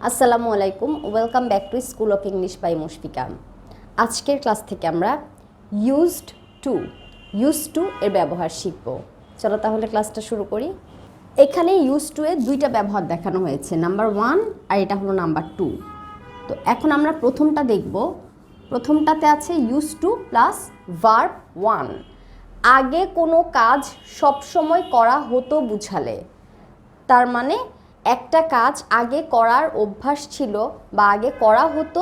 আসসালামু আলাইকুম, welcome back to school of English by Mushfika. আজকের ক্লাস থেকে আমরা ইউজড টু এর ব্যবহার শিখব। চলো তাহলে ক্লাসটা শুরু করি। এখানে ইউজড টু এর দুইটা ব্যবহার দেখানো হয়েছে, নাম্বার 1 আর এটা হলো নাম্বার 2। তো এখন আমরা প্রথমটা দেখব। প্রথমটাতে আছে ইউজড টু প্লাস ভার্ব 1। আগে কোনো কাজ সবসময় করা হতো বুঝালে, তার মানে একটা কাজ আগে করার অভ্যাস ছিল বা আগে করা হতো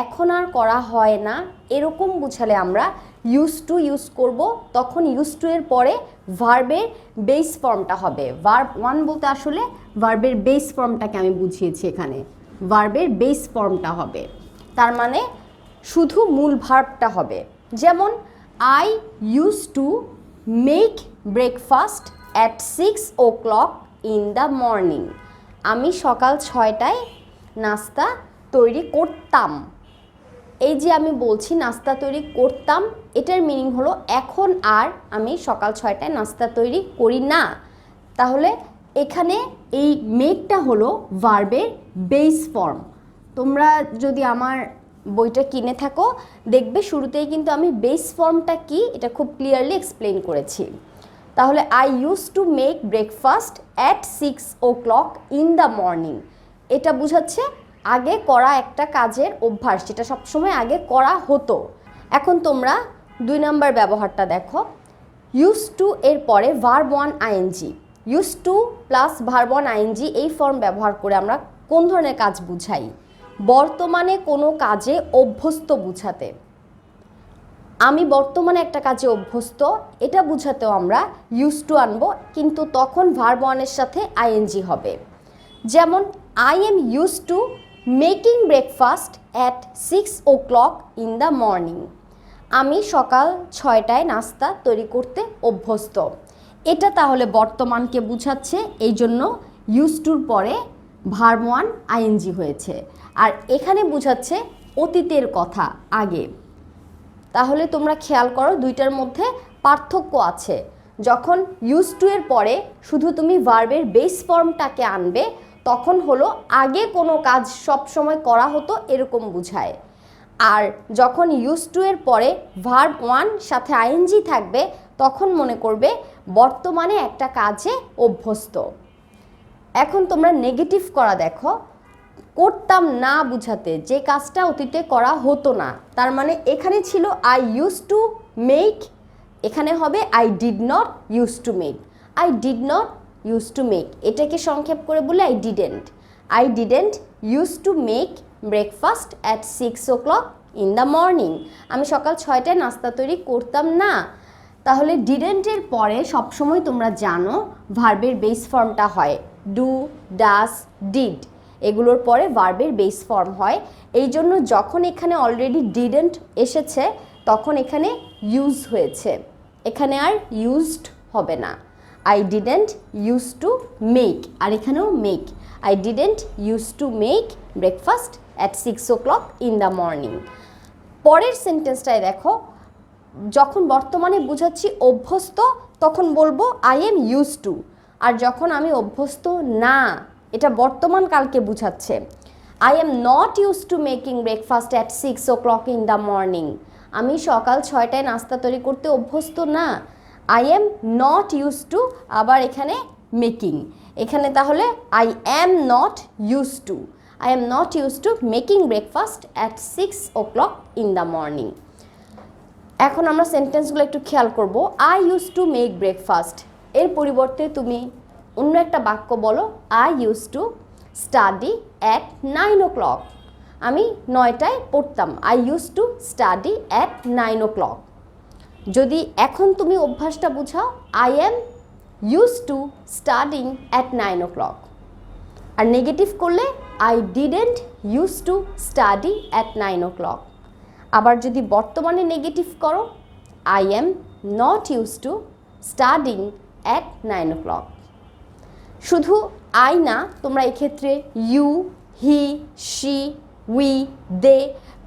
এখন আর করা হয় না, এরকম বুঝালে আমরা ইউজ টু ইউজ করব। তখন ইউজ টু এর পরে ভার্বের বেস ফর্মটা হবে। ভার্ব 1 বলতে আসলে ভার্বের বেস ফর্মটাকে আমি বুঝিয়েছি, এখানে ভার্বের বেস ফর্মটা হবে, তার মানে শুধু মূল ভার্বটা হবে। যেমন I use to make breakfast at 6 o'clock in the morning. আমি সকাল 6টায় নাস্তা তৈরি করতাম। এই যে আমি বলছি নাস্তা তৈরি করতাম, এটার মিনিং হলো এখন আর আমি সকাল 6টায় নাস্তা তৈরি করি না। তাহলে এখানে এই মেকটা হলো ভার্বের বেস ফর্ম। তোমরা যদি আমার বইটা কিনে থাকো দেখবে শুরুতেই কিন্তু আমি বেস ফর্মটা কি এটা খুব ক্লিয়ারলি এক্সপ্লেন করেছি। তাহলে I use to make breakfast at 6 o'clock in the morning, এটা বোঝাচ্ছে আগে করা একটা কাজের অভ্যাস, যেটা সবসময় আগে করা হতো। এখন তোমরা 2 নম্বর ব্যবহারটা দেখো। ইউজ টু এর পরে verb 1 ING. Use to plus verb 1 ING এই ফর্ম ব্যবহার করে আমরা কোন ধরনের কাজ বুঝাই? বর্তমানে কোনো কাজে অভ্যস্ত বুঝাতে। আমি বর্তমানে একটা কাজে অভ্যস্ত, এটা বুঝাতেও আমরা ইউজ টু আনবো, কিন্তু তখন ভার্ব 1 এর সাথে আইএনজি হবে। যেমন I am use to making breakfast at 6 o'clock in the morning. আমি সকাল 6টায় নাস্তা তৈরি করতে অভ্যস্ত। এটা তাহলে বর্তমানকে বুঝাচ্ছে, এই জন্য ইউজ টুর পরে ভার্ব 1 আইএনজি হয়েছে। আর এখানে বুঝাচ্ছে অতীতের কথা, আগে। তাহলে তোমরা খেয়াল করো দুইটার মধ্যে পার্থক্য আছে। যখন ইউজ টু এর পরে শুধু তুমি ভার্বের বেস ফর্মটাকে আনবে তখন হলো আগে কোনো কাজ সব সময় করা হতো এরকম বুঝায়। আর যখন ইউজ টু এর পরে ভার্ব 1 সাথে আইএনজি থাকবে তখন মনে করবে বর্তমানে একটা কাজে অভ্যস্ত। এখন তোমরা নেগেটিভ করা দেখো। করতাম না বুঝাতে, যে কাজটা অতীতে করা হতো না, তার মানে এখানে ছিল আই ইউজ টু মেক, এখানে হবে I did not use to make. I did not use to make, এটাকে সংক্ষেপ করে বলে I didn't use to make breakfast at 6 o'clock in the morning. আমি সকাল 6টায় নাস্তা তৈরি করতাম না। তাহলে ডিডেন্টের পরে সবসময় তোমরা জানো ভার্বের বেস ফর্মটা হয় ডু, ডাস, ডিড, এগুলোর পরে ভার্বের বেস ফর্ম হয়। এই জন্য যখন এখানে অলরেডি ডিডেন্ট এসেছে তখন এখানে ইউজ হয়েছে, এখানে আর ইউজড হবে না। I didn't use to make, আর এখানেও make. I didn't use to make breakfast at 6 o'clock in the morning. পরের সেন্টেন্সটায় দেখো, যখন বর্তমানে বুঝাচ্ছি অভ্যস্ত তখন বলবো আই এম ইউজ টু, আর যখন আমি অভ্যস্ত না, এটা বর্তমান কালকে বুঝাচ্ছে। I am not use to making breakfast at 6 o'clock in the morning. আমি সকাল 6টায় নাস্তা তৈরি করতে অভ্যস্ত না। I am not use two, আবার এখানে মেকিং, এখানে তাহলে I am not use two, I am not use to making breakfast at 6 o'clock in the morning. এখন আমরা সেন্টেন্সগুলো একটু খেয়াল করব। I use to make breakfast এর পরিবর্তে তুমি অন্য একটা বাক্য বলো, I use to study at 9 o'clock। আমি 9টায় পড়তাম। I use to study at 9 o'clock। যদি এখন তুমি অভ্যাসটা বুঝাও, I am use to studying at 9 o'clock। R negative করলে I didn't use to study at 9 o'clock। আবার যদি বর্তমানে নেগেটিভ করো, I am not use two studying at 9 o'clock। শুধু আই না, তোমরা এক্ষেত্রে ইউ, হি, শি, উই, দে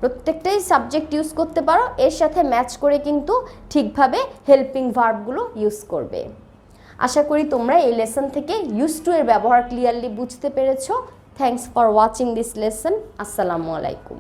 প্রত্যেকটাই সাবজেক্ট ইউজ করতে পারো। এর সাথে ম্যাচ করে কিন্তু ঠিকভাবে হেল্পিং ভার্বগুলো ইউজ করবে। আশা করি তোমরা এই লেসন থেকে ইউজ টু এর ব্যবহার ক্লিয়ারলি বুঝতে পেরেছো। Thanks for watching this lesson. আসসালামু আলাইকুম।